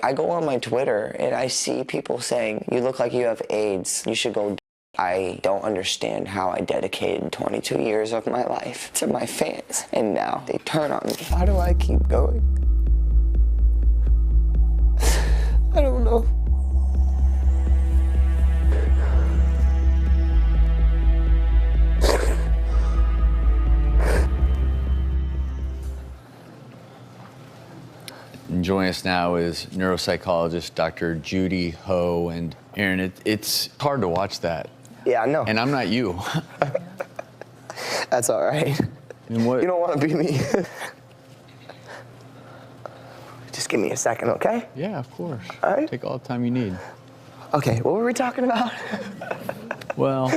I go on my Twitter and I see people saying, you look like you have AIDS, you should go. I don't understand how I dedicated 22 years of my life to my fans, and now they turn on me. How do I keep going? I don't know. And joining us now is neuropsychologist Dr. Judy Ho. And Aaron, it's hard to watch that. Yeah, I know. And I'm not you. That's all right. And what? You don't want to be me. Just give me a second, okay? Yeah, of course. All right. Take all the time you need. Okay, what were we talking about? Well,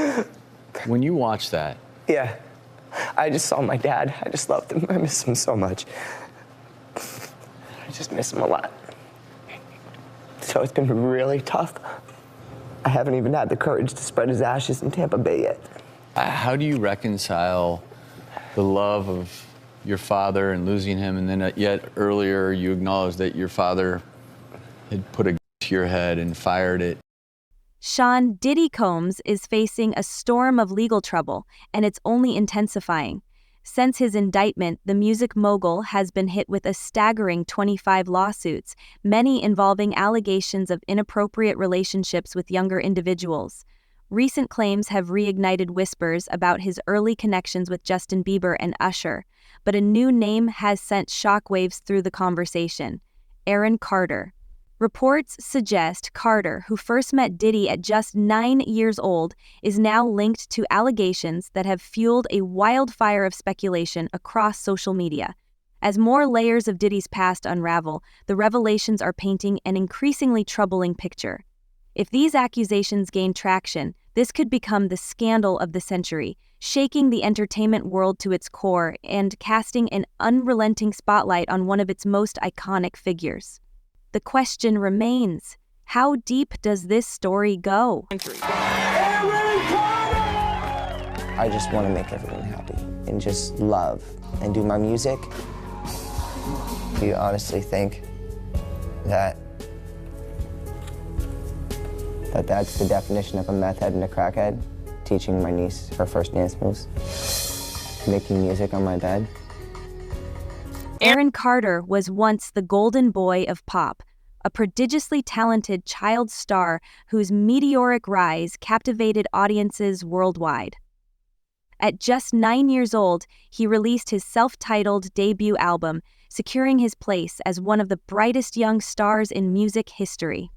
when you watch that. Yeah, I just saw my dad. I just loved him. I miss him so much. I just miss him a lot. So it's been really tough. I haven't even had the courage to spread his ashes in Tampa Bay yet. How do you reconcile the love of your father and losing him, and then yet earlier you acknowledged that your father had put a gun to your head and fired it? Sean Diddy Combs is facing a storm of legal trouble, and it's only intensifying. Since his indictment, the music mogul has been hit with a staggering 25 lawsuits, many involving allegations of inappropriate relationships with younger individuals. Recent claims have reignited whispers about his early connections with Justin Bieber and Usher, but a new name has sent shockwaves through the conversation: Aaron Carter. Reports suggest Carter, who first met Diddy at just 9 years old, is now linked to allegations that have fueled a wildfire of speculation across social media. As more layers of Diddy's past unravel, the revelations are painting an increasingly troubling picture. If these accusations gain traction, this could become the scandal of the century, shaking the entertainment world to its core and casting an unrelenting spotlight on one of its most iconic figures. The question remains, how deep does this story go? I just want to make everyone happy and just love and do my music. Do you honestly think that that's the definition of a meth head and a crackhead? Teaching my niece her first dance moves? Making music on my bed? Aaron Carter was once the golden boy of pop, a prodigiously talented child star whose meteoric rise captivated audiences worldwide. At just 9 years old, he released his self-titled debut album, securing his place as one of the brightest young stars in music history.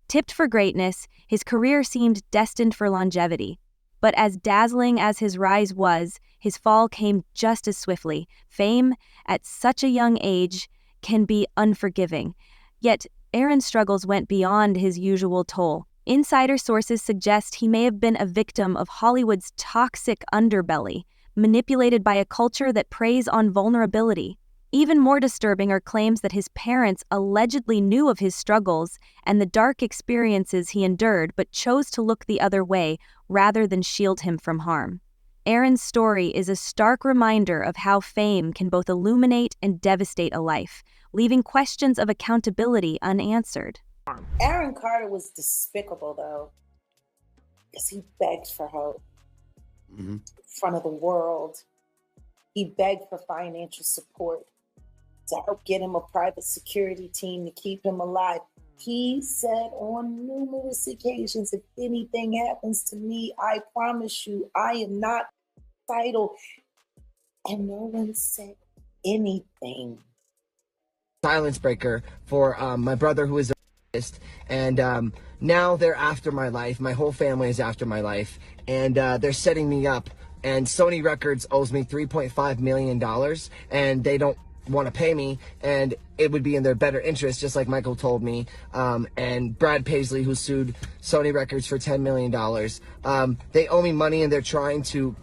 Tipped for greatness, his career seemed destined for longevity. But as dazzling as his rise was, his fall came just as swiftly. Fame, at such a young age, can be unforgiving. Yet, Aaron's struggles went beyond his usual toll. Insider sources suggest he may have been a victim of Hollywood's toxic underbelly, manipulated by a culture that preys on vulnerability. Even more disturbing are claims that his parents allegedly knew of his struggles and the dark experiences he endured but chose to look the other way rather than shield him from harm. Aaron's story is a stark reminder of how fame can both illuminate and devastate a life, leaving questions of accountability unanswered. Aaron Carter was despicable, though, because he begged for help in front of the world. He begged for financial support to help get him a private security team to keep him alive. He said on numerous occasions, if anything happens to me, I promise you, I am not suicidal. And no one said anything. Silence breaker for my brother, who is a artist, and now they're after my life. My whole family is after my life, and they're setting me up. And Sony Records owes me $3.5 million, and they don't want to pay me, and it would be in their better interest, just like Michael told me. And Brad Paisley, who sued Sony Records for $10 million, they owe me money, and they're trying to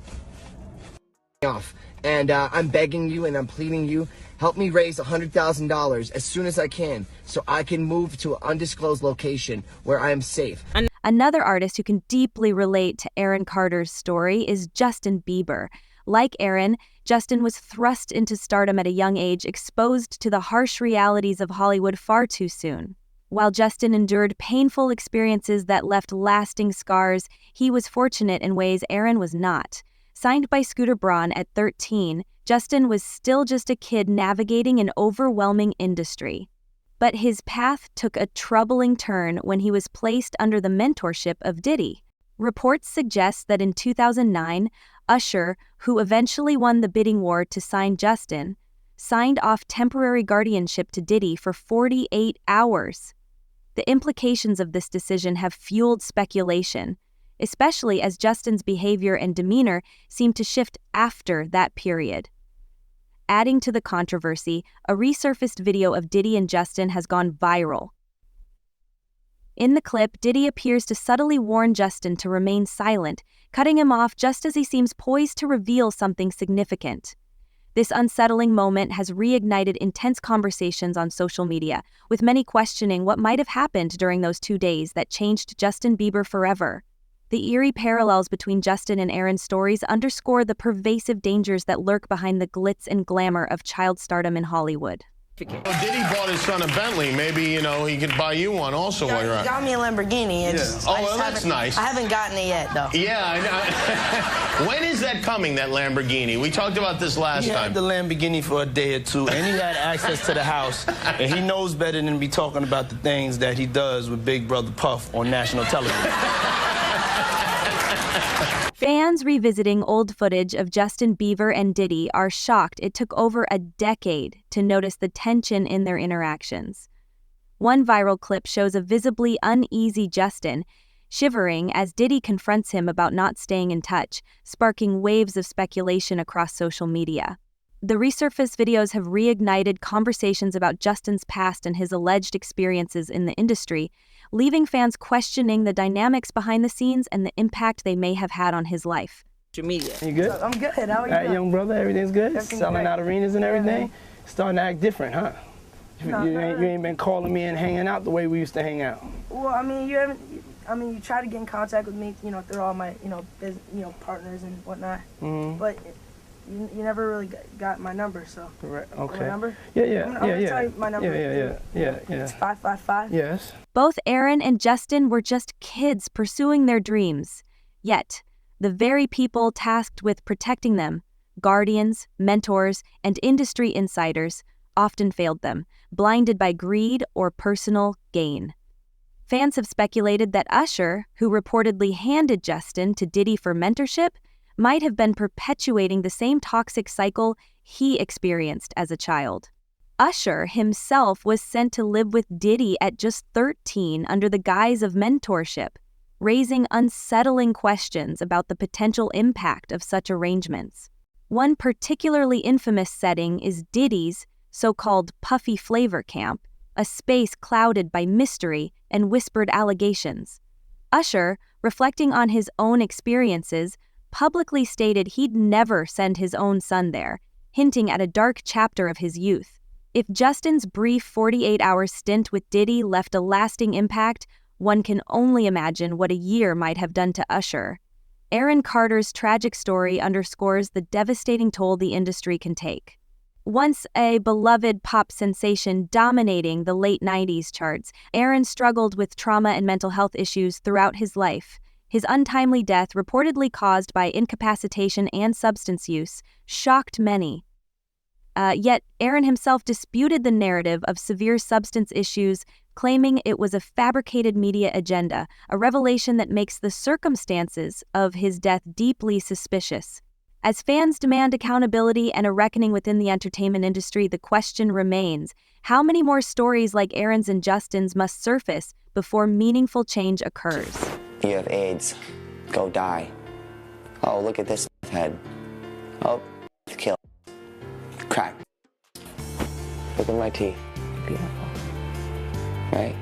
off. And I'm begging you and I'm pleading you, help me raise $100,000 as soon as I can so I can move to an undisclosed location where I am safe. Another artist who can deeply relate to Aaron Carter's story is Justin Bieber. Like Aaron, Justin was thrust into stardom at a young age, exposed to the harsh realities of Hollywood far too soon. While Justin endured painful experiences that left lasting scars, he was fortunate in ways Aaron was not. Signed by Scooter Braun at 13, Justin was still just a kid navigating an overwhelming industry. But his path took a troubling turn when he was placed under the mentorship of Diddy. Reports suggest that in 2009, Usher, who eventually won the bidding war to sign Justin, signed off temporary guardianship to Diddy for 48 hours. The implications of this decision have fueled speculation, especially as Justin's behavior and demeanor seem to shift after that period. Adding to the controversy, a resurfaced video of Diddy and Justin has gone viral. In the clip, Diddy appears to subtly warn Justin to remain silent, cutting him off just as he seems poised to reveal something significant. This unsettling moment has reignited intense conversations on social media, with many questioning what might have happened during those 2 days that changed Justin Bieber forever. The eerie parallels between Justin and Aaron's stories underscore the pervasive dangers that lurk behind the glitz and glamour of child stardom in Hollywood. Well, Diddy bought his son a Bentley. Maybe, he could buy you one also while you're out. He got me a Lamborghini. Oh, well, that's nice. I haven't gotten it yet, though. Yeah, I know. When is that coming, that Lamborghini? We talked about this last time. He had the Lamborghini for a day or two, and he had access to the house, and he knows better than to be talking about the things that he does with Big Brother Puff on national television. Fans revisiting old footage of Justin Bieber and Diddy are shocked it took over a decade to notice the tension in their interactions. One viral clip shows a visibly uneasy Justin shivering as Diddy confronts him about not staying in touch, sparking waves of speculation across social media. The resurfaced videos have reignited conversations about Justin's past and his alleged experiences in the industry, leaving fans questioning the dynamics behind the scenes and the impact they may have had on his life. Media. You good? I'm good. How are you? All right, young brother, everything's good? Everything's Selling great. out arenas and everything? Yeah. Starting to act different, huh? No, you ain't been calling me and hanging out the way we used to hang out. Well, I mean, you try to get in contact with me, through all my, partners and whatnot. Mm-hmm. But you never really got my number, so. Correct. Okay. My number? Yeah. I'm gonna tell you my number. Yeah. It's 555. Yes. Both Aaron and Justin were just kids pursuing their dreams. Yet, the very people tasked with protecting them, guardians, mentors, and industry insiders, often failed them, blinded by greed or personal gain. Fans have speculated that Usher, who reportedly handed Justin to Diddy for mentorship, might have been perpetuating the same toxic cycle he experienced as a child. Usher himself was sent to live with Diddy at just 13 under the guise of mentorship, raising unsettling questions about the potential impact of such arrangements. One particularly infamous setting is Diddy's so-called puffy flavor camp, a space clouded by mystery and whispered allegations. Usher, reflecting on his own experiences, publicly stated he'd never send his own son there, hinting at a dark chapter of his youth. If Justin's brief 48-hour stint with Diddy left a lasting impact, one can only imagine what a year might have done to Usher. Aaron Carter's tragic story underscores the devastating toll the industry can take. Once a beloved pop sensation dominating the late 90s charts, Aaron struggled with trauma and mental health issues throughout his life. His untimely death, reportedly caused by incapacitation and substance use, shocked many. Yet, Aaron himself disputed the narrative of severe substance issues, claiming it was a fabricated media agenda, a revelation that makes the circumstances of his death deeply suspicious. As fans demand accountability and a reckoning within the entertainment industry, the question remains, how many more stories like Aaron's and Justin's must surface before meaningful change occurs? You have AIDS. Go die. Oh, look at this head. Oh, kill. Crack. Look at my teeth. Beautiful. Right?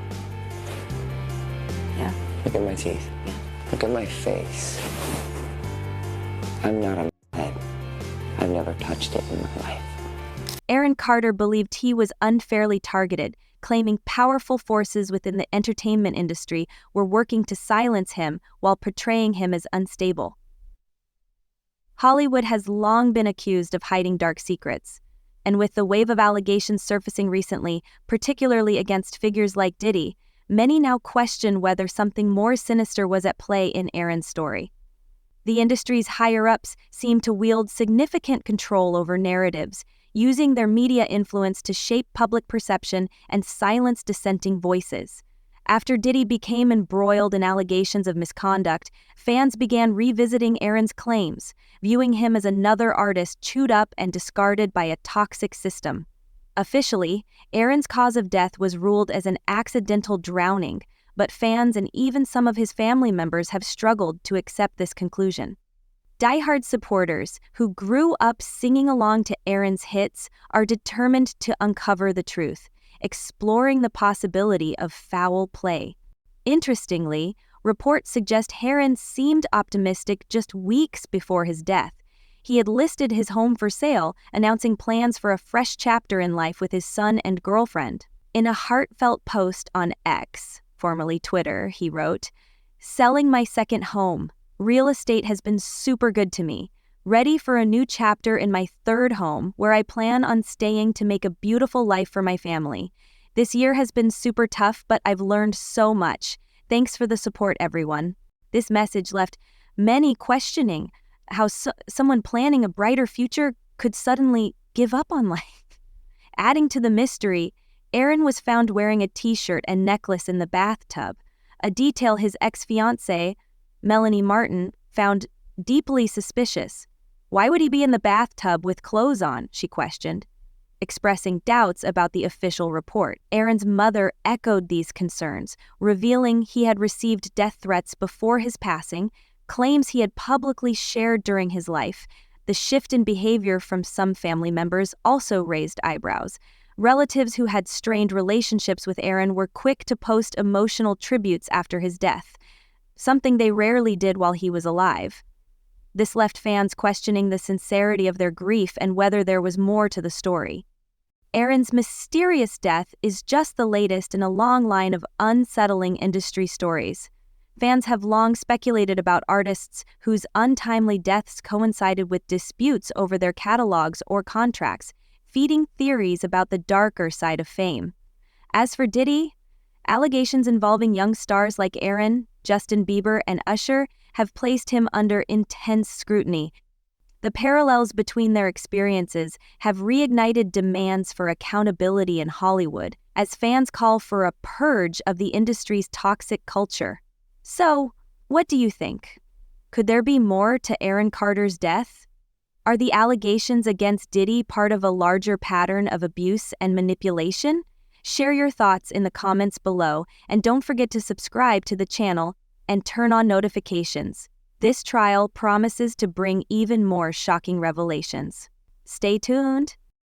Yeah. Look at my teeth. Yeah. Look at my face. I'm not a head. I've never touched it in my life. Aaron Carter believed he was unfairly targeted, claiming powerful forces within the entertainment industry were working to silence him while portraying him as unstable. Hollywood has long been accused of hiding dark secrets. And with the wave of allegations surfacing recently, particularly against figures like Diddy, many now question whether something more sinister was at play in Aaron's story. The industry's higher-ups seem to wield significant control over narratives, using their media influence to shape public perception and silence dissenting voices. After Diddy became embroiled in allegations of misconduct, fans began revisiting Aaron's claims, viewing him as another artist chewed up and discarded by a toxic system. Officially, Aaron's cause of death was ruled as an accidental drowning, but fans and even some of his family members have struggled to accept this conclusion. Die-hard supporters who grew up singing along to Aaron's hits are determined to uncover the truth, exploring the possibility of foul play. Interestingly, reports suggest Aaron seemed optimistic just weeks before his death. He had listed his home for sale, announcing plans for a fresh chapter in life with his son and girlfriend. In a heartfelt post on X, formerly Twitter, he wrote, "Selling my second home. Real estate has been super good to me. Ready for a new chapter in my third home, where I plan on staying to make a beautiful life for my family. This year has been super tough, but I've learned so much. Thanks for the support, everyone." This message left many questioning how someone planning a brighter future could suddenly give up on life. Adding to the mystery, Aaron was found wearing a t-shirt and necklace in the bathtub, a detail his ex-fiancée, Melanie Martin, found deeply suspicious. "Why would he be in the bathtub with clothes on?" she questioned, expressing doubts about the official report. Aaron's mother echoed these concerns, revealing he had received death threats before his passing, claims he had publicly shared during his life. The shift in behavior from some family members also raised eyebrows. Relatives who had strained relationships with Aaron were quick to post emotional tributes after his death, something they rarely did while he was alive. This left fans questioning the sincerity of their grief and whether there was more to the story. Aaron's mysterious death is just the latest in a long line of unsettling industry stories. Fans have long speculated about artists whose untimely deaths coincided with disputes over their catalogs or contracts, feeding theories about the darker side of fame. As for Diddy, allegations involving young stars like Aaron, Justin Bieber, and Usher have placed him under intense scrutiny. The parallels between their experiences have reignited demands for accountability in Hollywood, as fans call for a purge of the industry's toxic culture. So, what do you think? Could there be more to Aaron Carter's death? Are the allegations against Diddy part of a larger pattern of abuse and manipulation? Share your thoughts in the comments below, and don't forget to subscribe to the channel and turn on notifications. This trial promises to bring even more shocking revelations. Stay tuned.